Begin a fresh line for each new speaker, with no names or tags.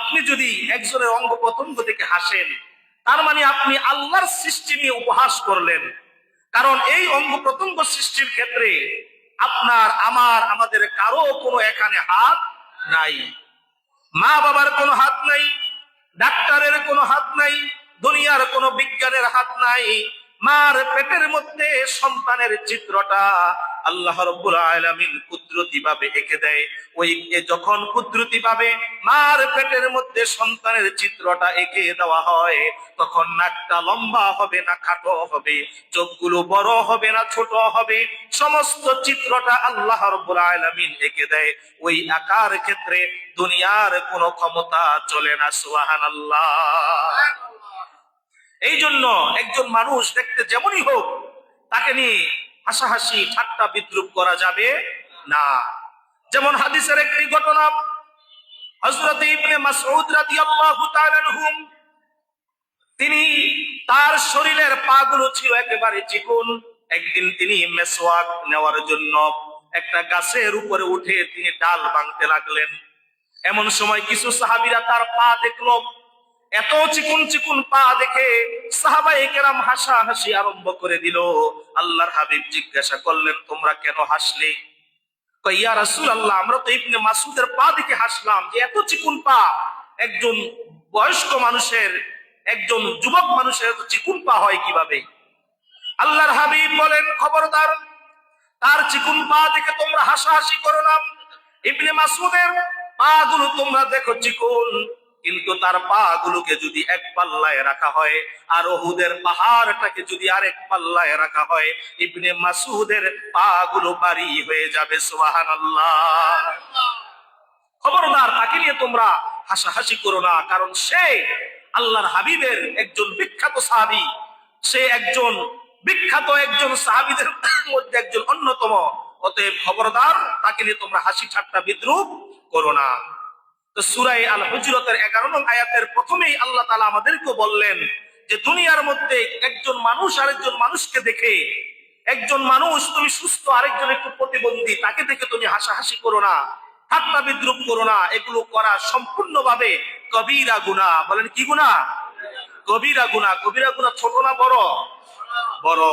আপনি যদি একজনের অঙ্গ প্রত্যঙ্গ থেকে হাসেন, তার মানে আপনি আল্লাহর সৃষ্টি নিয়ে উপহাস করলেন। কারণ এই অঙ্গ প্রত্যঙ্গ সৃষ্টির ক্ষেত্রে আপনার, আমার, আমাদের কারো কোনো এখানে হাত নাই। মা বাবার কোনো হাত নাই, ডাক্তারের কোনো হাত নাই, দুনিয়ার কোনো বিজ্ঞানের হাত নাই। মার পেটের মধ্যে সন্তানের চিত্রটা আল্লাহ রাব্বুল আলামিন কুদরতি ভাবে এঁকে দেয়। ওই যখন কুদরতি ভাবে মার পেটের মধ্যে সন্তানের চিত্রটা এঁকে দেওয়া হয়, তখন নাকটা লম্বা হবে না খাটো হবে, চোখগুলো বড় হবে না ছোট হবে, সমস্ত চিত্রটা আল্লাহ রাব্বুল আলামিন এঁকে দেয়। ওই আকার ক্ষেত্রে দুনিয়ার কোনো ক্ষমতা চলে না। সুবহানাল্লাহ। এই জন্য একজন মানুষ দেখতে যেমনই হোক, তাকে নিয়ে হাসাহাসি ঠাট্টা বিদ্রুপ করা যাবে না। যেমন হাদিসের একটি ঘটনা, হযরত ইবনে মাসউদ রাদিয়াল্লাহু তাআলা আনহু, তিনি, তার শরীরের পাগুলো ছিল একেবারে চিকন। একদিন তিনি মেসওয়াক নেওয়ার জন্য একটা গাছের উপরে উঠে তিনি ডাল ভাঙতে লাগলেন। এমন সময় কিছু সাহাবীরা তার পা দেখলো। এত চিকুন চিকুন পা দেখে সাহাবায়ে কেরাম হাসাহাসি আরম্ভ করে দিল। আল্লাহর হাবিব জিজ্ঞাসা করলেন, তোমরা কেন হাসলে? কয়, ইয়া রাসূলুল্লাহ, আমরা তো ইবনে মাসউদের পা দেখে হাসলাম যে এত চিকুন পা, একজন বয়স্ক মানুষের, একজন যুবক মানুষের এত চিকুন পা হয় কিভাবে? আল্লাহর হাবিব বলেন, খবরদার, তার চিকুন পা দেখে তোমরা হাসাহাসি করো না। ইবনে মাসউদের পা গুলো তোমরা দেখো চিকুন, কিন্তু তার পা গুলোকে যদি এক পাল্লায় রাখা হয়, আর উহুদের পাহাড়টাকে যদি আরেক পাল্লায় রাখা হয়, ইবনে মাসউদের পা গুলো ভারী হয়ে যাবে। সুবহানাল্লাহ। খবরদার, তাকে নিয়ে তোমরা হাসাহাসি করো না, কারণ সে আল্লাহর হাবিবের একজন বিখ্যাত সাহাবী, সে একজন বিখ্যাত একজন সাহাবীদের মধ্যে একজন অন্যতম। অতএব খবরদার, তাকে নিয়ে তোমরা হাসি ঠাট্টা বিদ্রুপ করো না। তো সূরা আল হুজুরাতের 11 নং আয়াতের প্রথমেই আল্লাহ তাআলা আমাদেরকে বললেন যে দুনিয়ার মধ্যে একজন মানুষ আরেকজন মানুষকে দেখে, একজন মানুষ, তুমি সুস্থ, আরেকজন একটু প্রতিবন্ধী, তাকে দেখে তুমি হাসাহাসি করো না, ঠাট্টা বিদ্রুপ করো না। এগুলো করা সম্পূর্ণভাবে কবিরা গুনাহ। বলেন কি গুনাহ? কবিরা গুনাহ। কবিরা গুনাহ ছোট না বড়? বড়।